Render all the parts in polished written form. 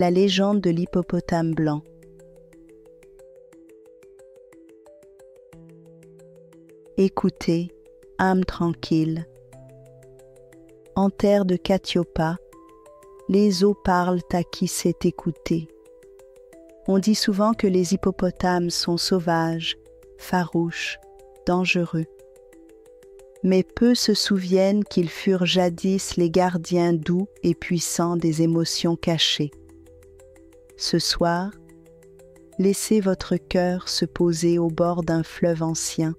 La légende de l'hippopotame blanc. Écoutez, âme tranquille. En terre de Katiopa, les eaux parlent à qui sait écouter. On dit souvent que les hippopotames sont sauvages, farouches, dangereux. Mais peu se souviennent qu'ils furent jadis les gardiens doux et puissants des émotions cachées. Ce soir, laissez votre cœur se poser au bord d'un fleuve ancien,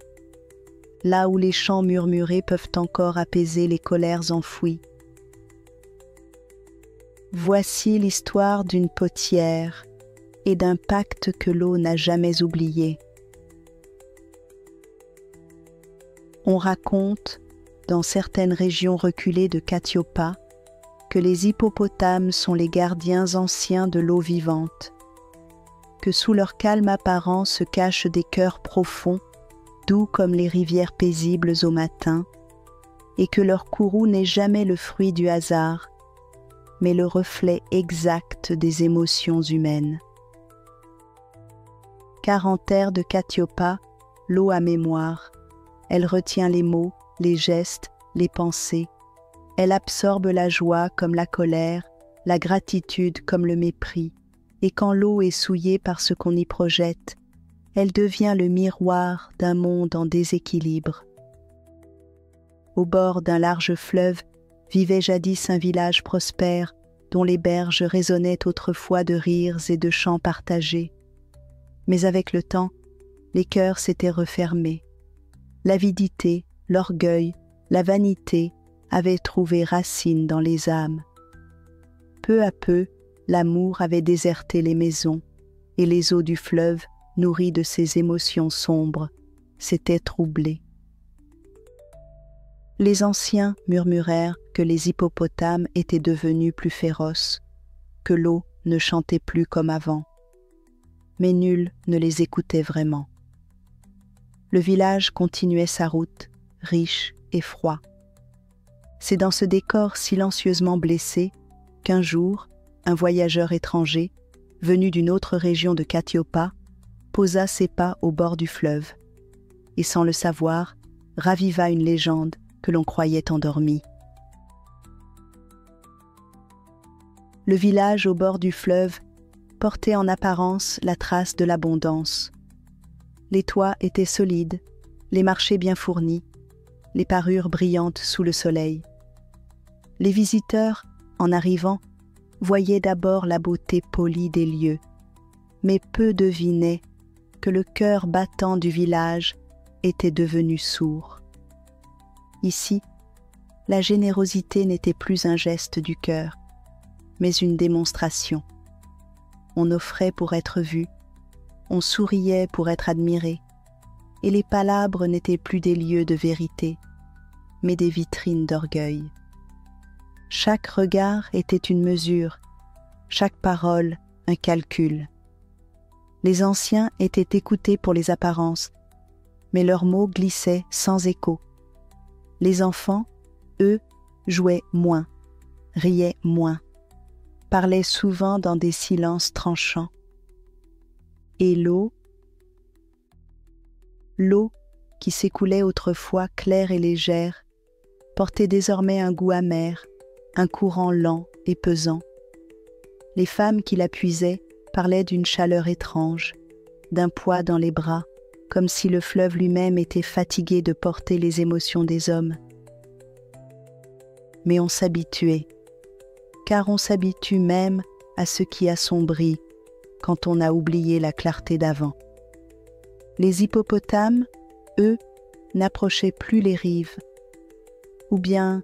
là où les chants murmurés peuvent encore apaiser les colères enfouies. Voici l'histoire d'une potière et d'un pacte que l'eau n'a jamais oublié. On raconte, dans certaines régions reculées de Katiopa, que les hippopotames sont les gardiens anciens de l'eau vivante, que sous leur calme apparent se cachent des cœurs profonds, doux comme les rivières paisibles au matin, et que leur courroux n'est jamais le fruit du hasard, mais le reflet exact des émotions humaines. Car en terre de Katiopa, l'eau a mémoire. Elle retient les mots, les gestes, les pensées. Elle absorbe la joie comme la colère, la gratitude comme le mépris. Et quand l'eau est souillée par ce qu'on y projette, elle devient le miroir d'un monde en déséquilibre. Au bord d'un large fleuve vivait jadis un village prospère dont les berges résonnaient autrefois de rires et de chants partagés. Mais avec le temps, les cœurs s'étaient refermés. L'avidité, l'orgueil, la vanité avaient trouvé racine dans les âmes. Peu à peu, l'amour avait déserté les maisons, et les eaux du fleuve, nourries de ces émotions sombres, s'étaient troublées. Les anciens murmurèrent que les hippopotames étaient devenus plus féroces, que l'eau ne chantait plus comme avant. Mais nul ne les écoutait vraiment. Le village continuait sa route, riche et froid. C'est dans ce décor silencieusement blessé qu'un jour, un voyageur étranger, venu d'une autre région de Katiopa, posa ses pas au bord du fleuve et, sans le savoir, raviva une légende que l'on croyait endormie. Le village au bord du fleuve portait en apparence la trace de l'abondance. Les toits étaient solides, les marchés bien fournis, les parures brillantes sous le soleil. Les visiteurs, en arrivant, voyaient d'abord la beauté polie des lieux, mais peu devinaient que le cœur battant du village était devenu sourd. Ici, la générosité n'était plus un geste du cœur, mais une démonstration. On offrait pour être vu, on souriait pour être admiré, et les palabres n'étaient plus des lieux de vérité, mais des vitrines d'orgueil. Chaque regard était une mesure, chaque parole un calcul. Les anciens étaient écoutés pour les apparences, mais leurs mots glissaient sans écho. Les enfants, eux, jouaient moins, riaient moins, parlaient souvent dans des silences tranchants. Et l'eau qui s'écoulait autrefois claire et légère, portait désormais un goût amer, un courant lent et pesant. Les femmes qui la puisaient parlaient d'une chaleur étrange, d'un poids dans les bras, comme si le fleuve lui-même était fatigué de porter les émotions des hommes. Mais on s'habituait, car on s'habitue même à ce qui assombrit quand on a oublié la clarté d'avant. Les hippopotames, eux, n'approchaient plus les rives, ou bien,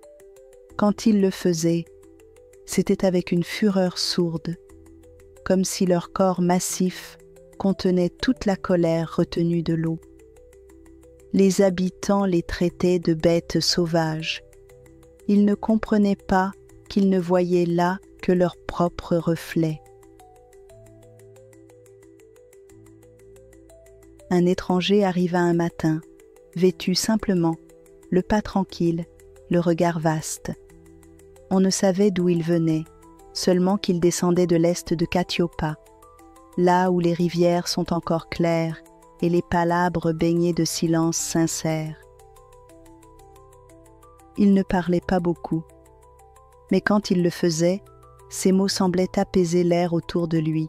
quand ils le faisaient, c'était avec une fureur sourde, comme si leur corps massif contenait toute la colère retenue de l'eau. Les habitants les traitaient de bêtes sauvages. Ils ne comprenaient pas qu'ils ne voyaient là que leur propre reflet. Un étranger arriva un matin, vêtu simplement, le pas tranquille, le regard vaste. On ne savait d'où il venait, seulement qu'il descendait de l'est de Katiopa, là où les rivières sont encore claires et les palabres baignées de silence sincère. Il ne parlait pas beaucoup, mais quand il le faisait, ses mots semblaient apaiser l'air autour de lui.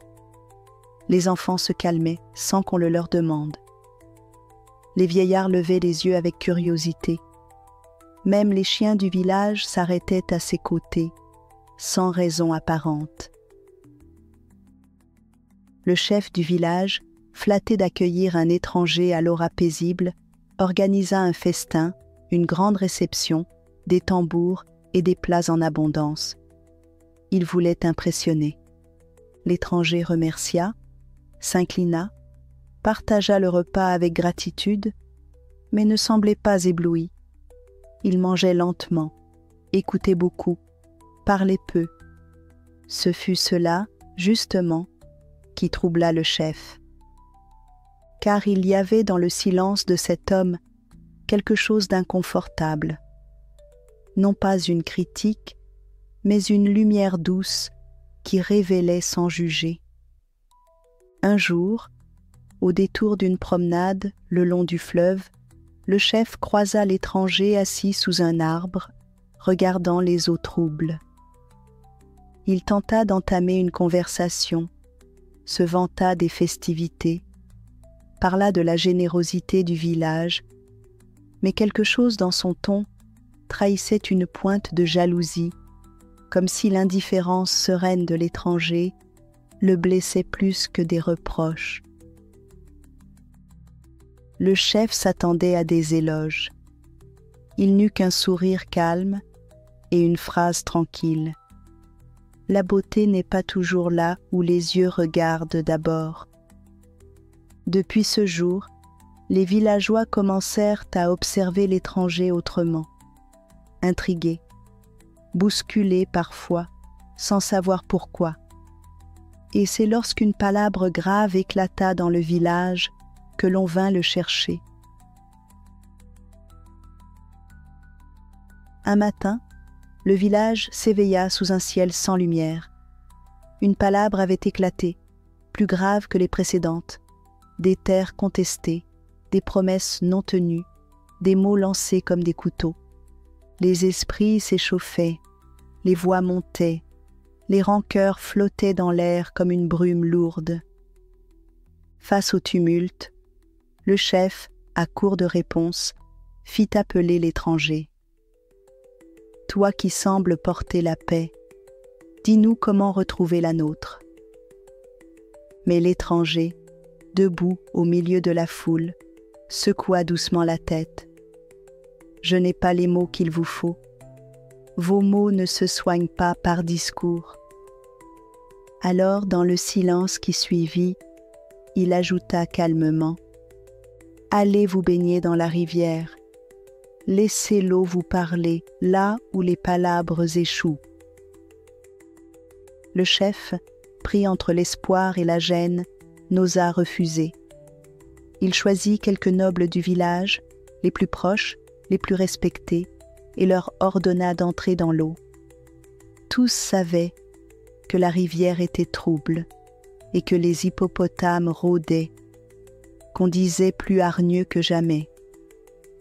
Les enfants se calmaient sans qu'on le leur demande. Les vieillards levaient les yeux avec curiosité. Même les chiens du village s'arrêtaient à ses côtés, sans raison apparente. Le chef du village, flatté d'accueillir un étranger à l'aura paisible, organisa un festin, une grande réception, des tambours et des plats en abondance. Il voulait impressionner. L'étranger remercia, s'inclina, partagea le repas avec gratitude, mais ne semblait pas ébloui. Il mangeait lentement, écoutait beaucoup, parlait peu. Ce fut cela, justement, qui troubla le chef. Car il y avait dans le silence de cet homme quelque chose d'inconfortable. Non pas une critique, mais une lumière douce qui révélait sans juger. Un jour, au détour d'une promenade le long du fleuve, le chef croisa l'étranger assis sous un arbre, regardant les eaux troubles. Il tenta d'entamer une conversation, se vanta des festivités, parla de la générosité du village, mais quelque chose dans son ton trahissait une pointe de jalousie, comme si l'indifférence sereine de l'étranger le blessait plus que des reproches. Le chef s'attendait à des éloges. Il n'eut qu'un sourire calme et une phrase tranquille. La beauté n'est pas toujours là où les yeux regardent d'abord. Depuis ce jour, les villageois commencèrent à observer l'étranger autrement, intrigués, bousculés parfois, sans savoir pourquoi. Et c'est lorsqu'une palabre grave éclata dans le village que l'on vint le chercher. Un matin, le village s'éveilla sous un ciel sans lumière. Une palabre avait éclaté, plus grave que les précédentes. Des terres contestées, des promesses non tenues, des mots lancés comme des couteaux. Les esprits s'échauffaient, les voix montaient, les rancœurs flottaient dans l'air comme une brume lourde. Face au tumulte, le chef, à court de réponse, fit appeler l'étranger. « Toi qui sembles porter la paix, dis-nous comment retrouver la nôtre. » Mais l'étranger, debout au milieu de la foule, secoua doucement la tête. « Je n'ai pas les mots qu'il vous faut. Vos mots ne se soignent pas par discours. » Alors, dans le silence qui suivit, il ajouta calmement: « Allez vous baigner dans la rivière. Laissez l'eau vous parler là où les palabres échouent. » Le chef, pris entre l'espoir et la gêne, n'osa refuser. Il choisit quelques nobles du village, les plus proches, les plus respectés, et leur ordonna d'entrer dans l'eau. Tous savaient que la rivière était trouble et que les hippopotames rôdaient, qu'on disait plus hargneux que jamais.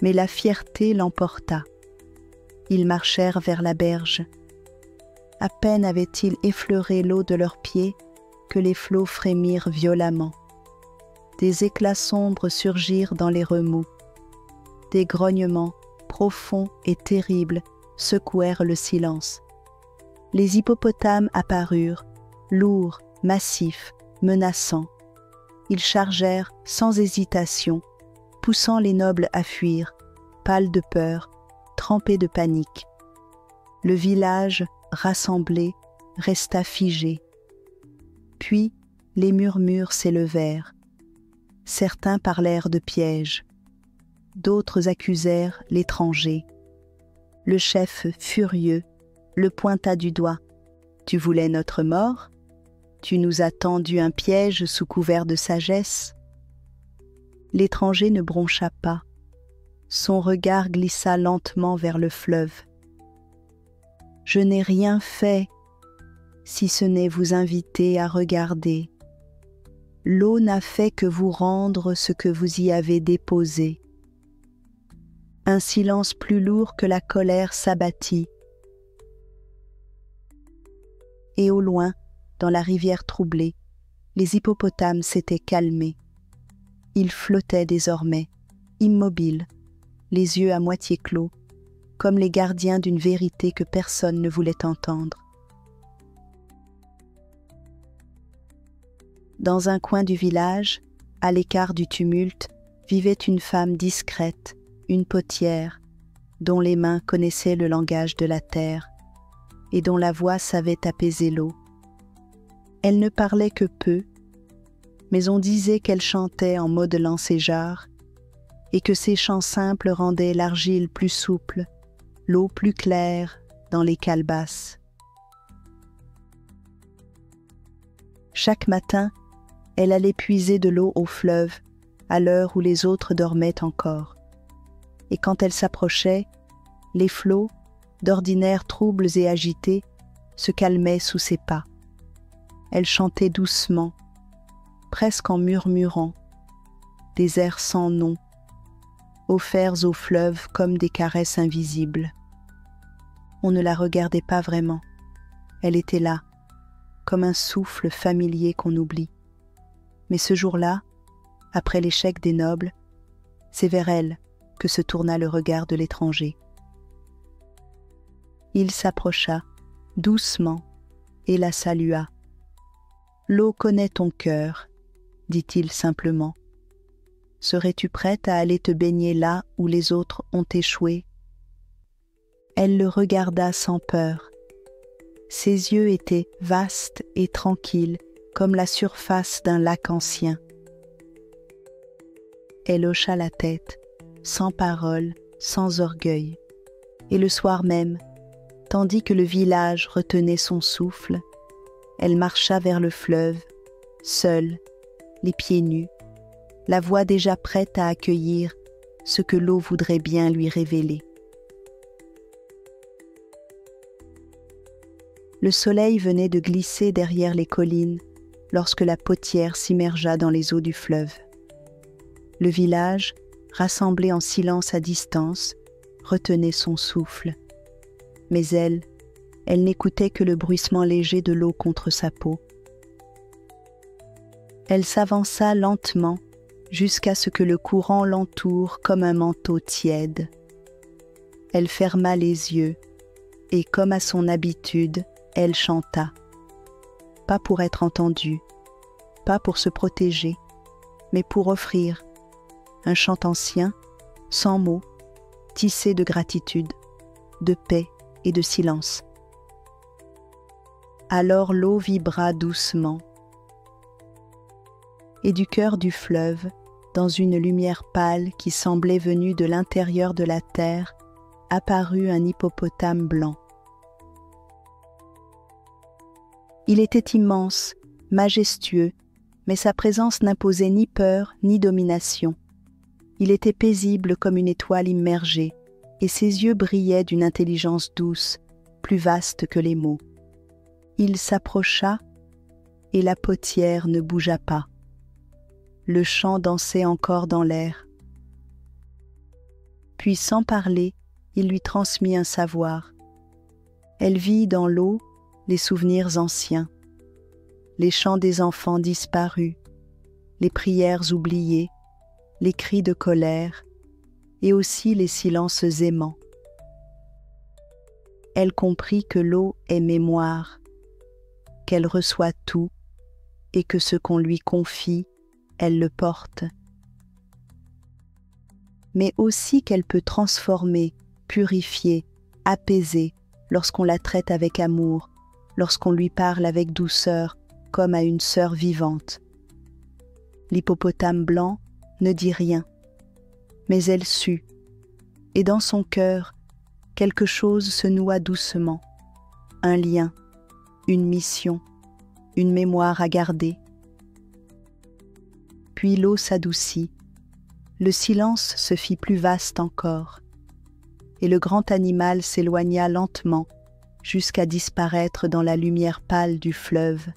Mais la fierté l'emporta. Ils marchèrent vers la berge. À peine avaient-ils effleuré l'eau de leurs pieds que les flots frémirent violemment. Des éclats sombres surgirent dans les remous. Des grognements profonds et terribles secouèrent le silence. Les hippopotames apparurent, lourds, massifs, menaçants. Ils chargèrent sans hésitation, poussant les nobles à fuir, pâles de peur, trempés de panique. Le village, rassemblé, resta figé. Puis les murmures s'élevèrent. Certains parlèrent de pièges. D'autres accusèrent l'étranger. Le chef, furieux, le pointa du doigt. « Tu voulais notre mort ? Tu nous as tendu un piège sous couvert de sagesse ?» L'étranger ne broncha pas. Son regard glissa lentement vers le fleuve. « Je n'ai rien fait. si ce n'est vous inviter à regarder. L'eau n'a fait que vous rendre ce que vous y avez déposé. Un silence plus lourd que la colère s'abattit. Et au loin, dans la rivière troublée, les hippopotames s'étaient calmés. Ils flottaient désormais, immobiles, les yeux à moitié clos, comme les gardiens d'une vérité que personne ne voulait entendre. Dans un coin du village, à l'écart du tumulte, vivait une femme discrète, une potière, dont les mains connaissaient le langage de la terre et dont la voix savait apaiser l'eau. Elle ne parlait que peu, mais on disait qu'elle chantait en modelant ses jarres et que ses chants simples rendaient l'argile plus souple, l'eau plus claire dans les calebasses. Chaque matin, elle allait puiser de l'eau au fleuve à l'heure où les autres dormaient encore. Et quand elle s'approchait, les flots, d'ordinaire troubles et agités, se calmaient sous ses pas. Elle chantait doucement, presque en murmurant, des airs sans nom, offerts au fleuve comme des caresses invisibles. On ne la regardait pas vraiment. Elle était là, comme un souffle familier qu'on oublie. Mais ce jour-là, après l'échec des nobles, c'est vers elle que se tourna le regard de l'étranger. Il s'approcha, doucement, et la salua. « L'eau connaît ton cœur, dit-il simplement. Serais-tu prête à aller te baigner là où les autres ont échoué ?» Elle le regarda sans peur. Ses yeux étaient vastes et tranquilles, comme la surface d'un lac ancien. Elle hocha la tête, sans parole, sans orgueil. Et le soir même, tandis que le village retenait son souffle, elle marcha vers le fleuve, seule, les pieds nus, la voix déjà prête à accueillir ce que l'eau voudrait bien lui révéler. Le soleil venait de glisser derrière les collines lorsque la potière s'immergea dans les eaux du fleuve. Le village, rassemblé en silence à distance, retenait son souffle. Mais elle n'écoutait que le bruissement léger de l'eau contre sa peau. Elle s'avança lentement jusqu'à ce que le courant l'entoure comme un manteau tiède. Elle ferma les yeux et, comme à son habitude, elle chanta. Pas pour être entendue, pas pour se protéger, mais pour offrir un chant ancien, sans mots, tissé de gratitude, de paix et de silence. Alors l'eau vibra doucement, et du cœur du fleuve, dans une lumière pâle qui semblait venue de l'intérieur de la terre, apparut un hippopotame blanc. Il était immense, majestueux, mais sa présence n'imposait ni peur ni domination. Il était paisible comme une étoile immergée, et ses yeux brillaient d'une intelligence douce, plus vaste que les mots. Il s'approcha, et la potière ne bougea pas. Le chant dansait encore dans l'air. Puis, sans parler, il lui transmit un savoir. Elle vit dans l'eau les souvenirs anciens, les chants des enfants disparus, les prières oubliées, les cris de colère et aussi les silences aimants. Elle comprit que l'eau est mémoire, qu'elle reçoit tout et que ce qu'on lui confie, elle le porte. Mais aussi qu'elle peut transformer, purifier, apaiser lorsqu'on la traite avec amour, lorsqu'on lui parle avec douceur comme à une sœur vivante. L'hippopotame blanc ne dit rien, mais elle sut, et dans son cœur, quelque chose se noua doucement, un lien, une mission, une mémoire à garder. Puis l'eau s'adoucit, le silence se fit plus vaste encore, et le grand animal s'éloigna lentement jusqu'à disparaître dans la lumière pâle du fleuve.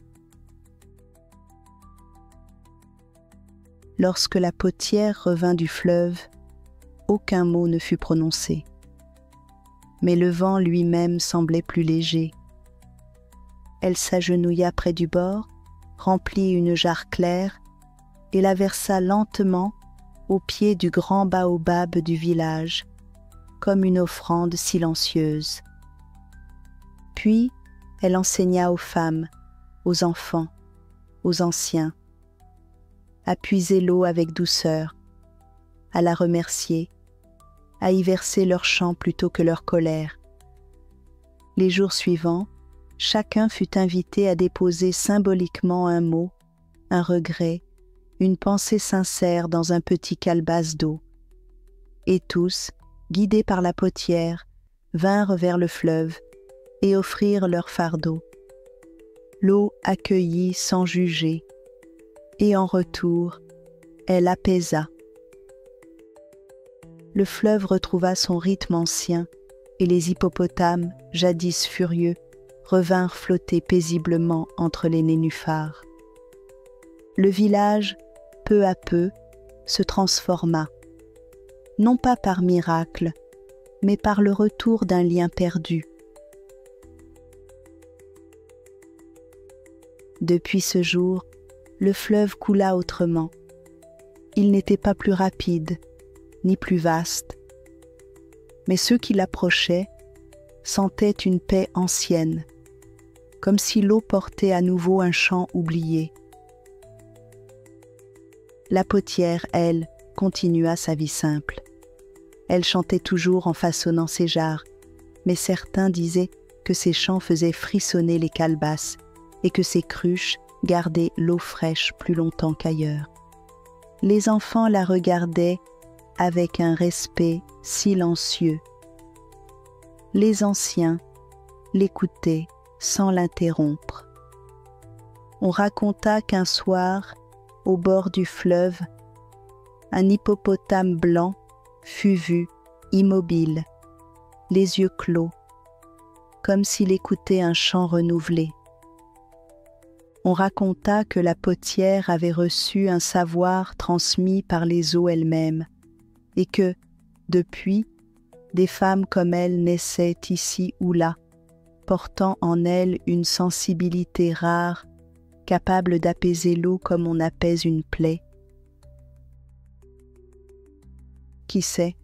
Lorsque la potière revint du fleuve, aucun mot ne fut prononcé. Mais le vent lui-même semblait plus léger. Elle s'agenouilla près du bord, remplit une jarre claire et la versa lentement au pied du grand baobab du village, comme une offrande silencieuse. Puis, elle enseigna aux femmes, aux enfants, aux anciens, à puiser l'eau avec douceur, à la remercier, à y verser leur chant plutôt que leur colère. Les jours suivants, chacun fut invité à déposer symboliquement un mot, un regret, une pensée sincère dans un petit calebasse d'eau. Et tous, guidés par la potière, vinrent vers le fleuve et offrirent leur fardeau. L'eau accueillit sans juger, et en retour, elle apaisa. Le fleuve retrouva son rythme ancien, et les hippopotames, jadis furieux, revinrent flotter paisiblement entre les nénuphars. Le village, peu à peu, se transforma, non pas par miracle, mais par le retour d'un lien perdu. Depuis ce jour, le fleuve coula autrement. Il n'était pas plus rapide, ni plus vaste, mais ceux qui l'approchaient sentaient une paix ancienne, comme si l'eau portait à nouveau un chant oublié. La potière, elle, continua sa vie simple. Elle chantait toujours en façonnant ses jarres, mais certains disaient que ses chants faisaient frissonner les calebasses et que ses cruches gardaient l'eau fraîche plus longtemps qu'ailleurs. Les enfants la regardaient avec un respect silencieux. Les anciens l'écoutaient sans l'interrompre. On raconta qu'un soir, au bord du fleuve, un hippopotame blanc fut vu immobile, les yeux clos, comme s'il écoutait un chant renouvelé. On raconta que la potière avait reçu un savoir transmis par les eaux elles-mêmes et que, depuis, des femmes comme elle naissaient ici ou là, portant en elles une sensibilité rare, capable d'apaiser l'eau comme on apaise une plaie. Qui sait,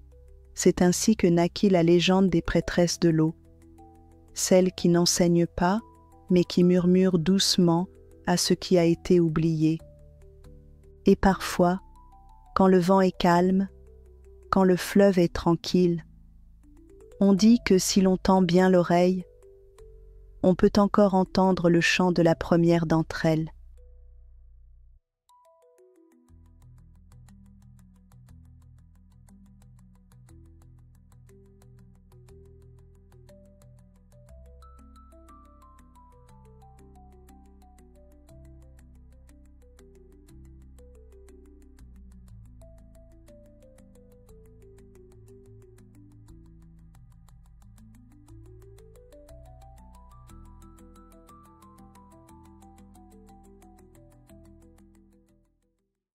c'est ainsi que naquit la légende des prêtresses de l'eau, celles qui n'enseignent pas, mais qui murmurent doucement à ce qui a été oublié. Et parfois, quand le vent est calme, quand le fleuve est tranquille, on dit que si l'on tend bien l'oreille, on peut encore entendre le chant de la première d'entre elles.